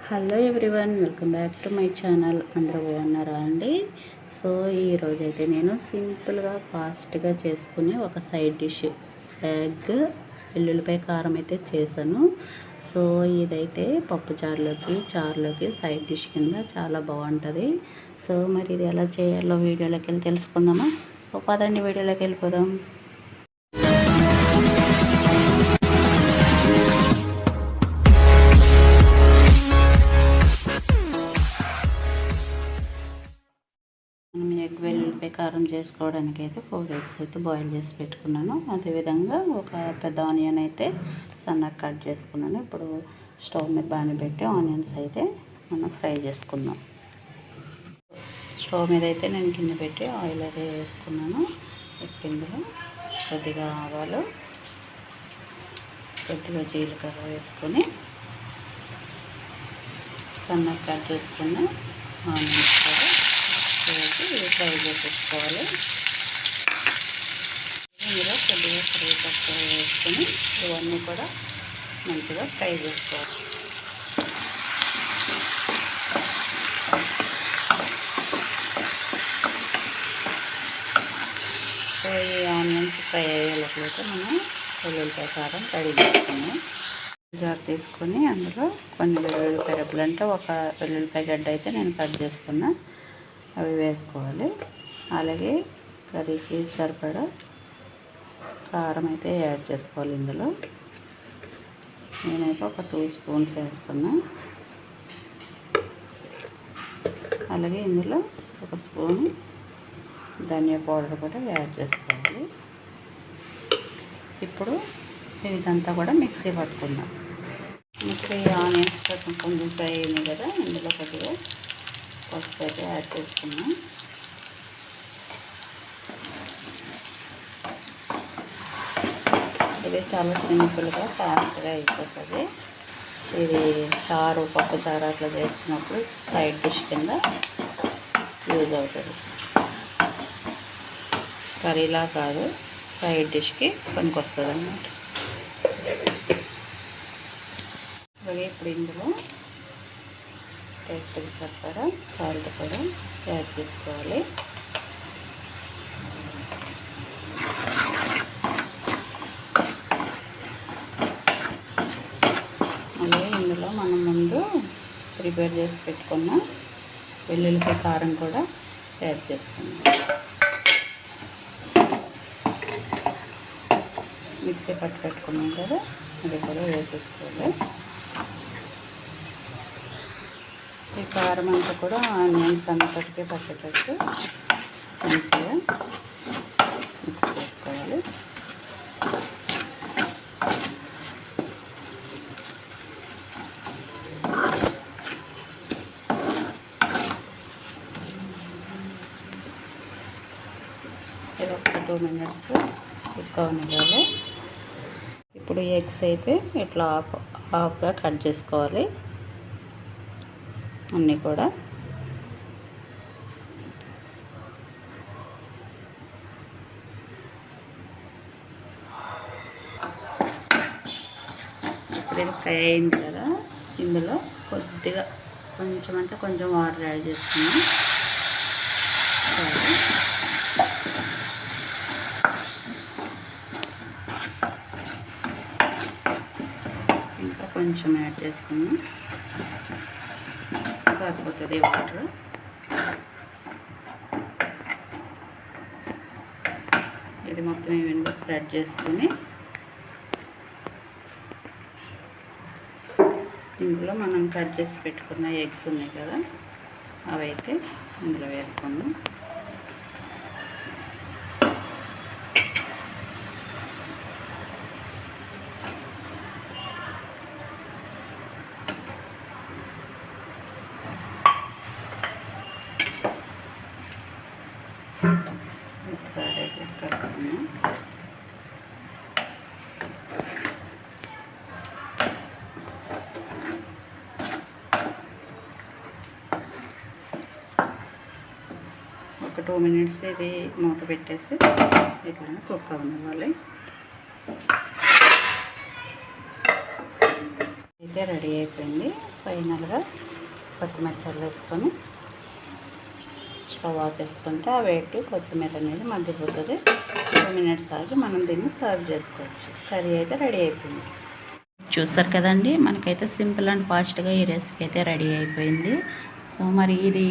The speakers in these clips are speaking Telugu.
Hello everyone, welcome back to my channel. అందరూ బాగున్నారా అండి? సో ఈరోజైతే నేను సింపుల్గా ఫాస్ట్గా చేసుకునే ఒక సైడ్ డిష్ ఎగ్ వెల్లుల్లిపాయ కారం అయితే చేశాను. సో ఇదైతే పప్పు చారులోకి సైడ్ డిష్ కింద చాలా బాగుంటుంది. సో మరి ఇది ఎలా చేయాలో వీడియోలోకి వెళ్ళి తెలుసుకుందామా? సో పదండి వీడియోలోకి వెళ్ళిపోదాం. ఎగ్ వెల్లుల్లిపాయ కారం చేసుకోవడానికి అయితే 4 ఎగ్స్ అయితే బాయిల్ చేసి పెట్టుకున్నాను. అదేవిధంగా ఒక పెద్ద ఆనియన్ అయితే సన్నగా కట్ చేసుకున్నాను. ఇప్పుడు స్టవ్ మీద బాగా పెట్టి ఆనియన్స్ అయితే మనం ఫ్రై చేసుకుందాం. స్టవ్ మీద అయితే నేను గిన్నె పెట్టి ఆయిల్ అయితే వేసుకున్నాను. ఇందులో కొద్దిగా ఆవాలు, కొద్దిగా జీలకర్ర వేసుకొని సన్నగా కట్ చేసుకున్న ఆనియన్స్ కూడా ఫ్రై చేసేసుకోవాలి. ఇందులో కొద్దిగా కరివేపాకు వేసుకొని ఇవన్నీ కూడా మంచిగా ఫ్రై చేసుకోవాలి. సో ఈ ఆనియన్స్ ఫ్రై అయ్యేలోపలైతే మనం వెల్లుల్లిపాయ కారం రెడీ చేసుకున్నాం. జార్ తీసుకొని అందులో కొన్ని వెల్లుల్లిపాయ రెబ్బలు, అంటే ఒక వెల్లుల్లిపాయ గడ్డ అయితే నేను కట్ చేసుకున్నా, అవి వేసుకోవాలి. అలాగే కర్రీకి సరిపడా కారం అయితే యాడ్ చేసుకోవాలి. ఇందులో నేనైతే ఒక 2 స్పూన్స్ వేస్తున్నా. అలాగే ఇందులో ఒక స్పూన్ ధనియా పౌడర్ కూడా యాడ్ చేసుకోవాలి. ఇప్పుడు ఇదంతా కూడా మిక్సీ పట్టుకుందాం. మిక్సీ ఆనియన్స్ కొంచెం ఫ్రై అయింది కదా, ఇందులో కొద్దిగా పసుపు అయితే యాడ్ చేసుకున్నాం. ఇది చాలా సింపుల్గా ఫాస్ట్గా అయిపోతుంది. ఇది పప్పు చారు అట్లా చేసుకున్నప్పుడు సైడ్ డిష్ కింద యూజ్ అవుతుంది. కర్రీలా కాదు, సైడ్ డిష్కి పనికొస్తుంది అన్నమాట. అలాగే ఇప్పుడు ఇందులో టేస్ట్కి సరిపడా సాల్ట్ కూడా యాడ్ చేసుకోవాలి. అలాగే ఇందులో మనం ముందు ప్రిపేర్ చేసి పెట్టుకున్న వెల్లుల్లిపాయ కారం కూడా యాడ్ చేసుకున్నాం. మిక్సీ పట్టు పెట్టుకున్నాం కదా, అది కూడా వేసేసుకోవాలి. ఈ కారం అంతా కూడా ఆనియన్స్ అంతటికి పట్టేటట్టు మంచిగా మిక్స్ చేసుకోవాలి. ఇది ఒక 2 మినిట్స్ కుక్ అవనివ్వాలి. ఇప్పుడు ఎగ్స్ అయితే ఇట్లా హాఫ్గా కట్ చేసుకోవాలి అన్నీ కూడా. ఇప్పుడు ఇది ఫ్రై అయింది కదా, ఇందులో కొద్దిగా కొంచెం వాటర్ యాడ్ చేసుకున్నాం. ఇంకా కొంచెం యాడ్ చేసుకున్నాం, సరిపోతుంది వాటర్. ఇది మొత్తం ఈవెన్గా స్ప్రెడ్ చేసుకొని ఇందులో మనం కట్ చేసి పెట్టుకున్న ఎగ్స్ ఉన్నాయి కదా, అవైతే ఇందులో వేసుకుందాం. ఒకసారి అయితే కలుపుకుందాం. ఒక 2 మినిట్స్ ఇది మూత పెట్టేసి ఇట్లా కుక్ అవ్వాలి. అయితే రెడీ అయిపోయింది. ఫైనల్గా కొత్తిమీర చల్లేసుకొని స్టవ్ ఆపేసుకుంటే ఆ వేడికి కొత్తిమీర అనేది మగ్గిపోతుంది. 2 మినిట్స్ ఆగి మనం దీన్ని సర్వ్ చేసుకోవచ్చు. కర్రీ అయితే రెడీ అయిపోయింది. చూసారు కదండి, మనకైతే సింపుల్ అండ్ ఫాస్ట్గా ఈ రెసిపీ అయితే రెడీ అయిపోయింది. సో మరి ఇది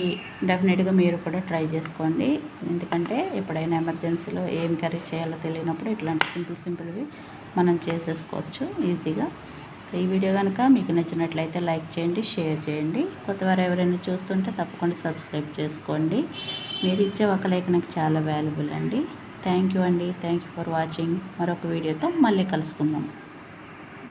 డెఫినెట్గా మీరు కూడా ట్రై చేసుకోండి. ఎందుకంటే ఎప్పుడైనా ఎమర్జెన్సీలో ఏం కర్రీ చేయాలో తెలియనప్పుడు ఇట్లాంటి సింపుల్వి మనం చేసేసుకోవచ్చు ఈజీగా. సో ఈ వీడియో కనుక మీకు నచ్చినట్లయితే లైక్ చేయండి, షేర్ చేయండి. కొత్తవారు ఎవరైనా చూస్తుంటే తప్పకుండా సబ్స్క్రైబ్ చేసుకోండి. మీరు ఇచ్చే ఒక లైక్ నాకు చాలా వాల్యుబుల్ అండి. థ్యాంక్ యూ అండి. Thank you for watching. మరొక వీడియోతో మళ్ళీ కలుసుకుందాం.